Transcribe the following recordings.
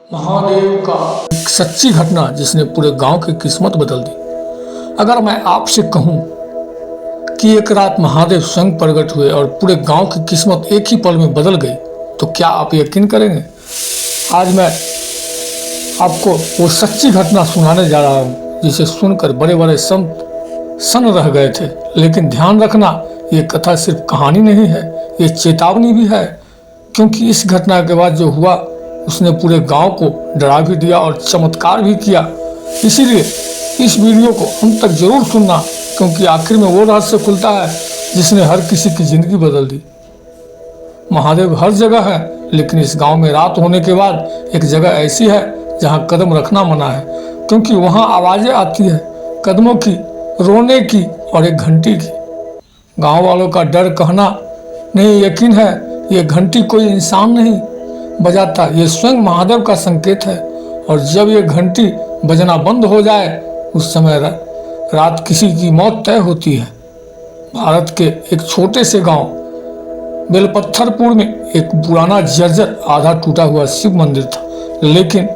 महादेव का एक सच्ची घटना जिसने पूरे गांव की किस्मत बदल दी। अगर मैं आपसे कहूं कि एक रात महादेव स्वयं प्रकट हुए और पूरे गांव की किस्मत एक ही पल में बदल गई, तो क्या आप यकीन करेंगे? आज मैं आपको वो सच्ची घटना सुनाने जा रहा हूं जिसे सुनकर बड़े बड़े संत सन रह गए थे। लेकिन ध्यान रखना, ये कथा सिर्फ कहानी नहीं है, ये चेतावनी भी है, क्योंकि इस घटना के बाद जो हुआ उसने पूरे गांव को डरा भी दिया और चमत्कार भी किया। इसीलिए इस वीडियो को अंत तक जरूर सुनना, क्योंकि आखिर में वो रहस्य खुलता है जिसने हर किसी की जिंदगी बदल दी। महादेव हर जगह है, लेकिन इस गांव में रात होने के बाद एक जगह ऐसी है जहां कदम रखना मना है, क्योंकि वहां आवाजें आती है, कदमों की, रोने की और एक घंटी की। गांव वालों का डर कहना नहीं, यकीन है, ये घंटी कोई इंसान नहीं बजाता, ये स्वयं महादेव का संकेत है। और जब ये घंटी बजना बंद हो जाए, उस समय रात किसी की मौत तय होती है। भारत के एक छोटे से गांव बेलपत्थरपुर में एक पुराना जर्जर आधा टूटा हुआ शिव मंदिर था। लेकिन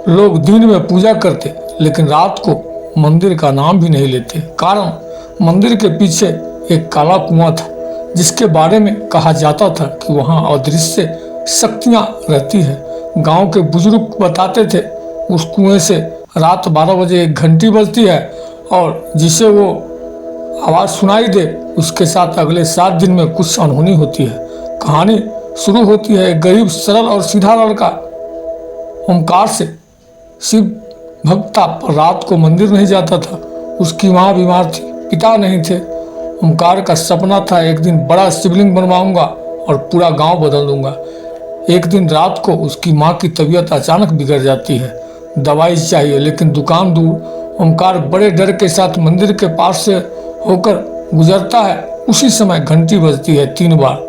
लोग दिन में पूजा करते, लेकिन रात को मंदिर का नाम भी नहीं लेते। कारण मंदिर के पीछे एक काला कुआं था, जिसके बारे में कहा जाता था कि वहां अदृश्य शक्तियां रहती है। गांव के बुजुर्ग बताते थे, उस कुएं से रात 12 बजे एक घंटी बजती है और जिसे वो आवाज सुनाई दे, उसके साथ अगले 7 दिन में कुछ अनहोनी होती है। कहानी शुरू होती है एक गरीब, सरल और सीधा लड़का ओमकार से। शिव भक्त था, पर रात को मंदिर नहीं जाता था। उसकी माँ बीमार थी, पिता नहीं थे। ओमकार का सपना था, एक दिन बड़ा शिवलिंग बनवाऊंगा और पूरा गांव बदल दूंगा। एक दिन रात को उसकी माँ की तबीयत अचानक बिगड़ जाती है, दवाई चाहिए, लेकिन दुकान दूर। ओमकार बड़े डर के साथ मंदिर के पास से होकर गुजरता है। उसी समय घंटी बजती है 3 बार।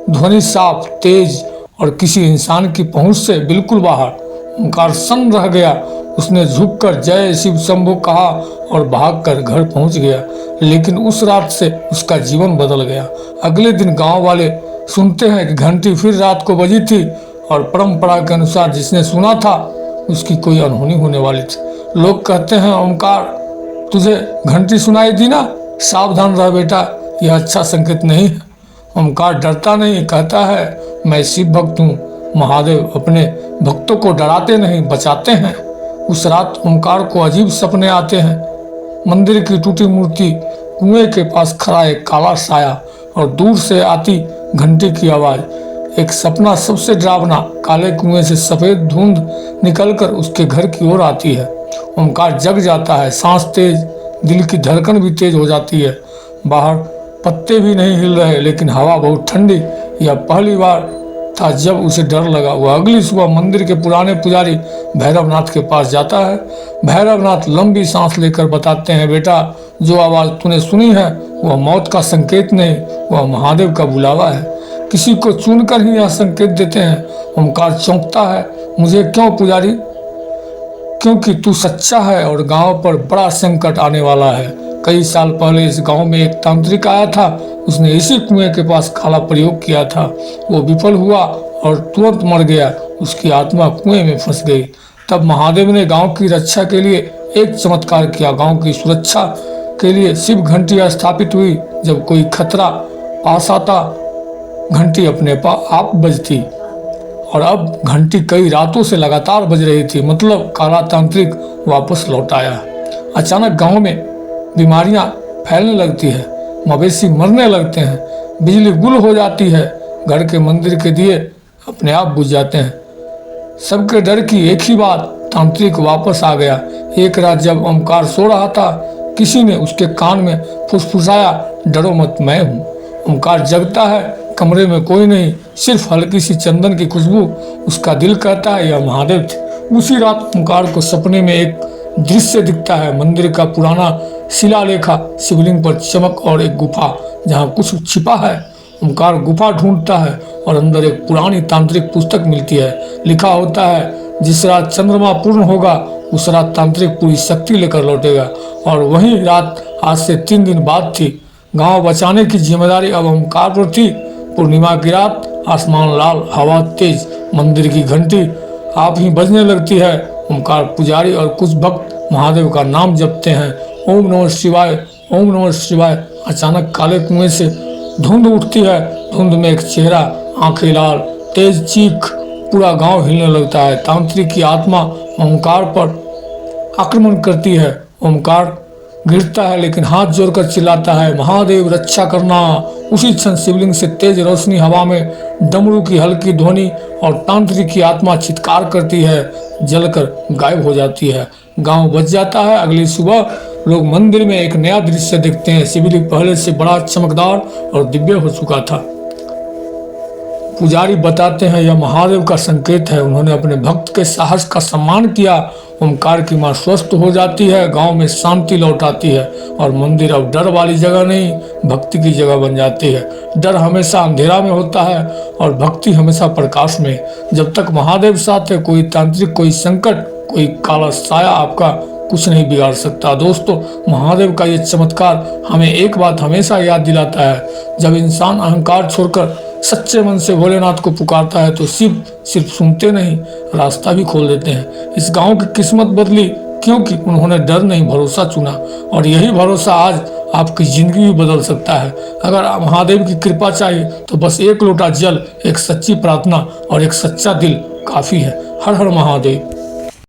ध्वनि साफ, तेज और किसी इंसान की पहुंच से बिल्कुल बाहर। ओमकार सन्न रह गया। उसने झुककर जय शिव शंभु कहा और भागकर घर पहुंच गया। लेकिन उस रात से उसका जीवन बदल गया। अगले दिन गांव वाले सुनते हैं कि घंटी फिर रात को बजी थी और परंपरा के अनुसार जिसने सुना था उसकी कोई अनहोनी होने वाली थी। लोग कहते हैं, ओमकार, तुझे घंटी सुनाई दी ना? सावधान रह बेटा, यह अच्छा संकेत नहीं है। ओमकार डरता नहीं, कहता है, मैं शिव भक्त हूँ। महादेव अपने भक्तों को डराते नहीं, बचाते हैं। उस रात ओमकार को अजीब सपने आते हैं। मंदिर की टूटी मूर्ति, कुएं के पास खड़ा एक काला साया और दूर से आती घंटी की आवाज। एक सपना सबसे डरावना, काले कुएं से सफेद धुंध निकलकर उसके घर की ओर आती है। ओमकार जग जाता है, सांस तेज, दिल की धड़कन भी तेज हो जाती है। बाहर पत्ते भी नहीं हिल रहे, लेकिन हवा बहुत ठंडी। यह पहली बार था जब उसे डर लगा। वह अगली सुबह मंदिर के पुराने पुजारी भैरवनाथ के पास जाता है। भैरवनाथ लंबी सांस लेकर बताते हैं, बेटा, जो आवाज तूने सुनी है वह मौत का संकेत नहीं, वह महादेव का बुलावा है। किसी को चुनकर ही यह संकेत देते हैं। ओमकार चौंकता है, मुझे क्यों पुजारी? क्योंकि तू सच्चा है और गांव पर बड़ा संकट आने वाला है। कई साल पहले इस गांव में एक तांत्रिक आया था। उसने इसी कुएं के पास काला प्रयोग किया था। वो विफल हुआ और तुरंत मर गया। उसकी आत्मा कुएं में फंस गई। तब महादेव ने गांव की रक्षा के लिए एक चमत्कार किया। गांव की सुरक्षा के लिए शिव घंटी स्थापित हुई। जब कोई खतरा पास आता, घंटी अपने आप बजती। और अब घंटी कई रातों से लगातार बज रही थी। मतलब काला तांत्रिक वापस लौट आया। अचानक गांव में बीमारियां फैलने लगती है, मवेशी मरने लगते हैं, बिजली गुल हो जाती है, घर के मंदिर के दिए अपने आप बुझ जाते हैं। सबके डर की एक ही बात, तांत्रिक वापस आ गया। एक रात जब ओमकार सो रहा था, किसी ने उसके कान में फुसफुसाया, डरो मत, मैं हूँ। ओमकार जगता है, कमरे में कोई नहीं, सिर्फ हल्की सी चंदन की खुशबू। उसका दिल कहता है यह महादेव थे। उसी रात ओमकार को सपने में एक दृश्य दिखता है। मंदिर का पुराना शिलालेखा, शिवलिंग पर चमक और एक गुफा जहाँ कुछ छिपा है। ओमकार गुफा ढूंढता है और अंदर एक पुरानी तांत्रिक पुस्तक मिलती है। लिखा होता है, जिस रात चंद्रमा पूर्ण होगा उस रात तांत्रिक पूरी शक्ति लेकर लौटेगा। और वही रात आज से 3 दिन बाद थी। गांव बचाने की जिम्मेदारी अब ओमकार पर थी। पूर्णिमा की रात, आसमान लाल, हवा तेज, मंदिर की घंटी आप ही बजने लगती है। ओमकार पुजारी और कुछ भक्त महादेव का नाम जपते हैं। ओम नमः शिवाय, ओम नमः शिवाय। अचानक काले कुएं से धुंध उठती है। धुंध में एक चेहरा, आंखें लाल, तेज चीख, पूरा गांव हिलने लगता है। तांत्रिक की आत्मा ओमकार पर आक्रमण करती है। ओमकार गिरता है लेकिन हाथ जोड़कर चिल्लाता है, महादेव रक्षा करना। उसी क्षण शिवलिंग से तेज रोशनी, हवा में डमरू की हल्की ध्वनि और तांत्रिक की आत्मा चित्कार करती है, जलकर गायब हो जाती है। गांव बच जाता है। अगली सुबह लोग मंदिर में एक नया दृश्य देखते हैं। शिवलिंग पहले से बड़ा, चमकदार और दिव्य हो चुका था। पुजारी बताते हैं यह महादेव का संकेत है। उन्होंने अपने भक्त के साहस का सम्मान किया। ओमकार की मां स्वस्थ हो जाती है। गांव में शांति लौट आती है और मंदिर अब डर वाली जगह नहीं, भक्ति की जगह बन जाती है। डर हमेशा अंधेरा में होता है और भक्ति हमेशा प्रकाश में। जब तक महादेव साथ है, कोई तांत्रिक, कोई संकट, कोई काला साया आपका कुछ नहीं बिगाड़ सकता। दोस्तों, महादेव का ये चमत्कार हमें एक बात हमेशा याद दिलाता है, जब इंसान अहंकार छोड़कर सच्चे मन से भोलेनाथ को पुकारता है तो शिव सिर्फ सुनते नहीं, रास्ता भी खोल देते हैं। इस गांव की किस्मत बदली क्योंकि उन्होंने डर नहीं, भरोसा चुना। और यही भरोसा आज आपकी जिंदगी भी बदल सकता है। अगर महादेव की कृपा चाहिए तो बस एक लोटा जल, एक सच्ची प्रार्थना और एक सच्चा दिल काफी है। हर हर महादेव।